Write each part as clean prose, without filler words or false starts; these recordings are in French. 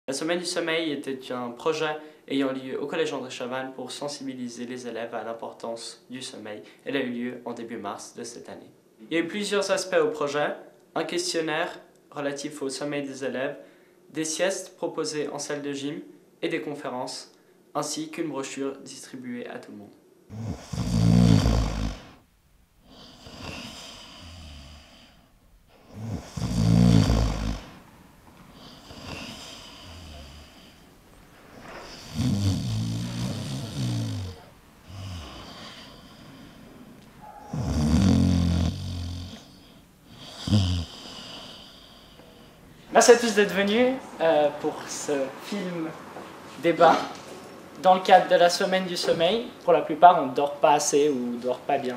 La semaine du sommeil était un projet ayant lieu au Collège André Chavannes pour sensibiliser les élèves à l'importance du sommeil. Elle a eu lieu en début mars de cette année. Il y a eu plusieurs aspects au projet, un questionnaire relatif au sommeil des élèves, des siestes proposées en salle de gym et des conférences, ainsi qu'une brochure distribuée à tout le monde. Merci à tous d'être venus pour ce film débat dans le cadre de la semaine du sommeil. Pour la plupart, on ne dort pas assez ou ne dort pas bien.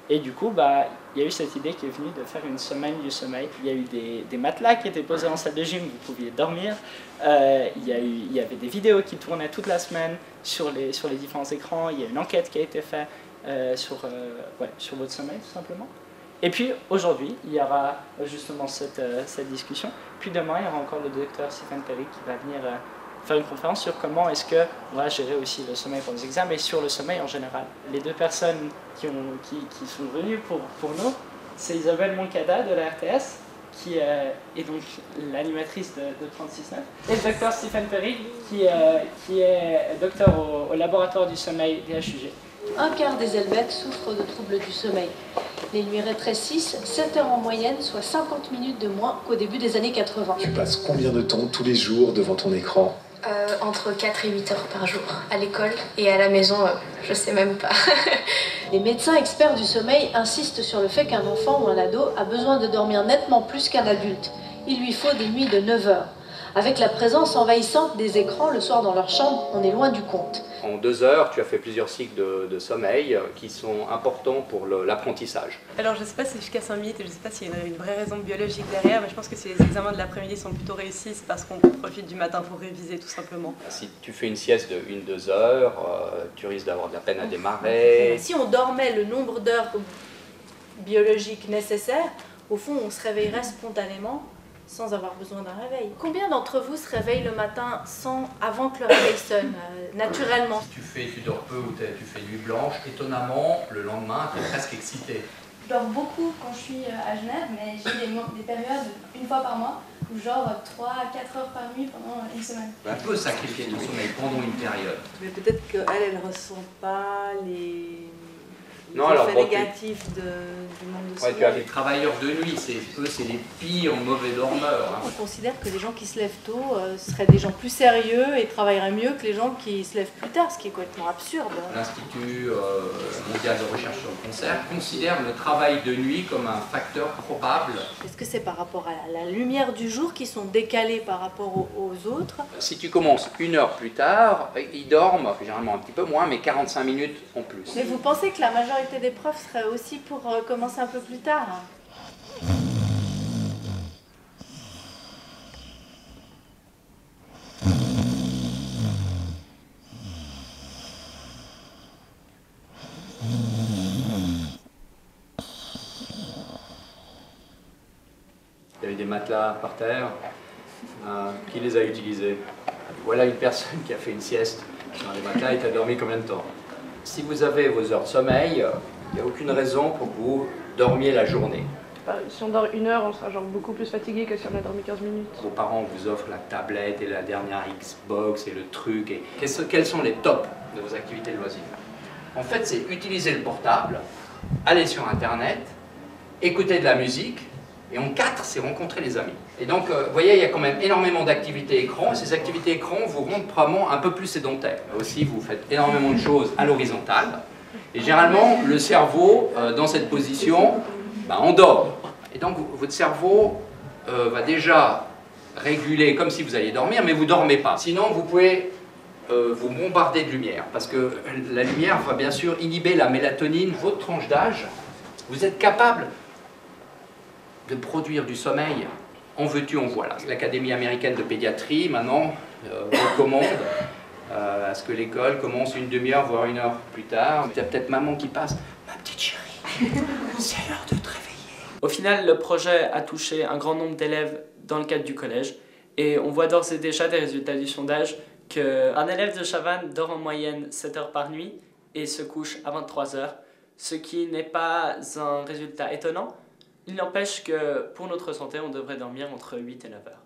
Et du coup, il y a eu cette idée qui est venue de faire une semaine du sommeil. Il y a eu des matelas qui étaient posés en salle de gym, vous pouviez dormir. Il y avait des vidéos qui tournaient toute la semaine sur les différents écrans. Il y a une enquête qui a été faite sur votre sommeil, tout simplement. Et puis aujourd'hui, il y aura justement cette discussion. Puis demain, il y aura encore le docteur Stephen Perry qui va venir faire une conférence sur comment est-ce qu'on va gérer aussi le sommeil pour les examens et sur le sommeil en général. Les deux personnes qui sont venues pour nous, c'est Isabelle Moncada de la RTS, qui est donc l'animatrice de 36.9, et le docteur Stephen Perry, qui est docteur au laboratoire du sommeil des HUG. Un quart des Helvètes souffrent de troubles du sommeil. Les nuits rétrécissent, 7 heures en moyenne, soit 50 minutes de moins qu'au début des années 80. Tu passes combien de temps tous les jours devant ton écran ? Entre 4 et 8 heures par jour. À l'école et à la maison, je sais même pas. Les médecins experts du sommeil insistent sur le fait qu'un enfant ou un ado a besoin de dormir nettement plus qu'un adulte. Il lui faut des nuits de 9 heures. Avec la présence envahissante des écrans le soir dans leur chambre, on est loin du compte. En 2 heures, tu as fait plusieurs cycles de sommeil qui sont importants pour l'apprentissage. Alors je ne sais pas si je casse un mythe et je ne sais pas s'il y a une vraie raison biologique derrière, mais je pense que si les examens de l'après-midi sont plutôt réussis, c'est parce qu'on profite du matin pour réviser tout simplement. Si tu fais une sieste de 1-2 heures, tu risques d'avoir de la peine à démarrer. Si on dormait le nombre d'heures biologiques nécessaires, au fond on se réveillerait spontanément sans avoir besoin d'un réveil. Combien d'entre vous se réveillent le matin avant que le réveil sonne, naturellement? Si tu dors peu ou tu fais nuit blanche, étonnamment, le lendemain, tu es presque excité. Je dors beaucoup quand je suis à Genève, mais j'ai des périodes, une fois par mois, où je dors 3 à 4 heures par nuit pendant une semaine. Un peu sacrifier ton sommeil pendant une période. Mais peut-être qu'elle ne ressent pas les effets négatifs du monde de sommeil. Tu as des travailleurs de nuit, c'est les pires mauvais dormeurs. On considère que les gens qui se lèvent tôt seraient des gens plus sérieux et travailleraient mieux que les gens qui se lèvent plus tard, ce qui est complètement absurde. L'Institut mondial de recherche sur le cancer considère le travail de nuit comme un facteur probable. Est-ce que c'est par rapport à la lumière du jour qui sont décalés par rapport aux autres? Si tu commences 1 heure plus tard, ils dorment, généralement un petit peu moins, mais 45 minutes en plus. Mais vous pensez que la majorité des profs serait aussi pour commencer un peu plus tard? Il y avait des matelas par terre. Qui les a utilisés? Voilà une personne qui a fait une sieste dans les matelas et qui a dormi combien de temps? Si vous avez vos heures de sommeil, il n'y a aucune raison pour que vous dormiez la journée. Si on dort 1 heure, on sera beaucoup plus fatigué que si on a dormi 15 minutes. Vos parents vous offrent la tablette et la dernière Xbox et le truc. Et quels sont les tops de vos activités de loisirs? En fait, c'est utiliser le portable, aller sur Internet, écouter de la musique, et en 4, c'est rencontrer les amis. Et donc, vous voyez, il y a quand même énormément d'activités écran. Ces activités écran vous rendent probablement un peu plus sédentaire. Aussi, vous faites énormément de choses à l'horizontale. Et généralement, le cerveau, dans cette position, on dort. Et donc, votre cerveau va déjà réguler comme si vous alliez dormir, mais vous ne dormez pas. Sinon, vous pouvez vous bombarder de lumière, parce que la lumière va bien sûr inhiber la mélatonine. Votre tranche d'âge, vous êtes capable de produire du sommeil, en veux-tu, en voilà. L'Académie américaine de pédiatrie, maintenant, recommande à ce que l'école commence 1 demi-heure, voire 1 heure plus tard. Il y a peut-être maman qui passe. Ma petite chérie, c'est l'heure de te réveiller. Au final, le projet a touché un grand nombre d'élèves dans le cadre du collège Et on voit d'ores et déjà des résultats du sondage qu'un élève de Chavannes dort en moyenne 7 heures par nuit et se couche à 23 heures, ce qui n'est pas un résultat étonnant. Il n'empêche que pour notre santé, on devrait dormir entre 8 et 9 heures.